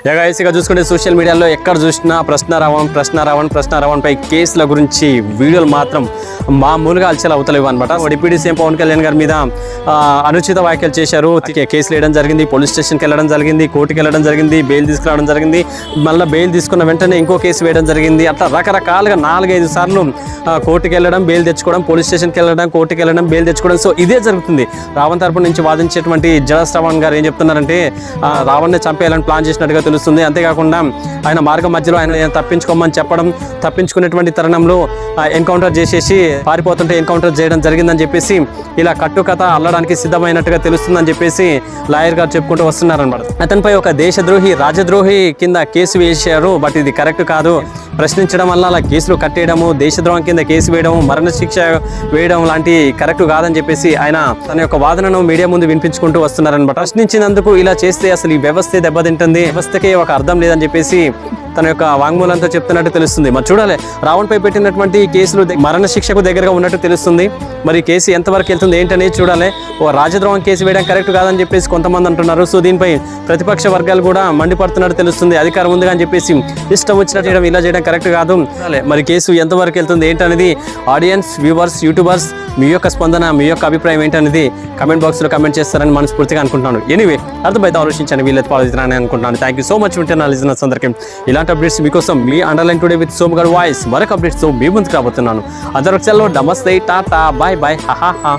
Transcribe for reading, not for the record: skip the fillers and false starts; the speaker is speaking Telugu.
ఇక చూసుకుంటే సోషల్ మీడియాలో ఎక్కడ చూసినా ప్రశ్న రావణ్ పై కేసుల గురించి వీడియోలు మాత్రం మామూలుగా అలచలు అవుతలేవు అనమాట. డిప్యూటీ సీఎం పవన్ కళ్యాణ్ గారి మీద అనుచిత వ్యాఖ్యలు చేశారు. కేసులు వేయడం జరిగింది, పోలీస్ స్టేషన్కి వెళ్ళడం జరిగింది, కోర్టుకి వెళ్ళడం జరిగింది, బెయిల్ తీసుకురావడం జరిగింది, మళ్ళీ బెయిల్ తీసుకున్న వెంటనే ఇంకో కేసు వేయడం జరిగింది. అట్లా రకరకాలుగా 4-5 సార్లు కోర్టుకి వెళ్ళడం, బెయిల్ తెచ్చుకోవడం, పోలీస్ స్టేషన్కి వెళ్ళడం, కోర్టుకి వెళ్ళడం, బెయిల్ తెచ్చుకోవడం. సో ఇదే జరుగుతుంది. రావణ్ తరపు నుంచి వాదించేటువంటి జడస్ రావణ్ గారు ఏం చెప్తున్నారంటే రావణ్ని చంపేయాలని ప్లాన్ చేసినట్టుగా తెలుస్తుంది. అంతేకాకుండా ఆయన మార్గం మధ్యలో ఆయన తప్పించుకోమని చెప్పడం, తప్పించుకునేటువంటి తరుణంలో ఎన్కౌంటర్ చేసేసి పారిపోతుంటే ఎన్కౌంటర్ చేయడం జరిగిందని చెప్పేసి ఇలా కట్టుకథ అల్లడానికి సిద్ధమైనట్టుగా తెలుస్తుందని చెప్పేసి లాయర్ గారు చెప్పుకుంటూ వస్తున్నారన్నమాట. అతనిపై ఒక దేశద్రోహి, రాజద్రోహి కింద కేసు వేశారు. బట్ ఇది కరెక్ట్ కాదు. ప్రశ్నించడం వల్ల అలా కేసులు కట్టేయడము, దేశద్రోహం కింద కేసు వేయడం, మరణశిక్ష వేయడం లాంటి కరెక్ట్ కాదని చెప్పేసి ఆయన తన యొక్క వాదనను మీడియా ముందు వినిపించుకుంటూ వస్తున్నారన్నమాట. ప్రశ్నించినందుకు ఇలా చేస్తే అసలు ఈ వ్యవస్థే దెబ్బతింటుంది, వ్యవస్థకే ఒక అర్థం లేదని చెప్పేసి తన యొక్క వాంగ్మూలంతో చెప్తున్నట్టు తెలుస్తుంది. మరి చూడాలి, రావణ్పై పెట్టినటువంటి కేసులు మరణశిక్షకు దగ్గరగా ఉన్నట్టు తెలుస్తుంది. మరి కేసు ఎంతవరకు వెళ్తుంది ఏంటనేది చూడాలి. ఓ రాజద్రోహం కేసు వేయడం కరెక్ట్ కాదని చెప్పేసి కొంతమంది అంటున్నారు. సో దీనిపై ప్రతిపక్ష వర్గాలు కూడా మండిపడుతున్నట్టు తెలుస్తుంది. అధికారం ఉంది అని చెప్పేసి ఇష్టం వచ్చినట్టు చేయడం, ఇలా చేయడం కరెక్ట్ కాదు. మరి కేసు ఎంతవరకు వెళ్తుంది ఏంటనేది ఆడియన్స్, వ్యూవర్స్, యూట్యూబర్స్ మీ యొక్క స్పందన, మీ యొక్క అభిప్రాయం ఏంటనేది కమెంట్ బాక్స్లో కమెంట్ చేస్తారని మనస్ఫూర్తిగా అనుకుంటున్నాను. ఎనీవే అర్థమైతే ఆలోచించండి, వీళ్ళైతే ఫాలో అవుతారని అనుకుంటున్నాను. థ్యాంక్ యూ సో మచ్ వింటున్న లిజనర్స్ అందరికీ. ఇలాంటి అప్డేట్స్ మీకోసం మీ అండర్లైన్ టుడే విత్ సోమ్ గడ్ వాయిస్ మరొక అప్డేట్స్తో మీ ముందుకు రాబోతున్నాను. అందరూ సెలవు, నమస్తే, టాటా, బాయ్ బాయ్, హా.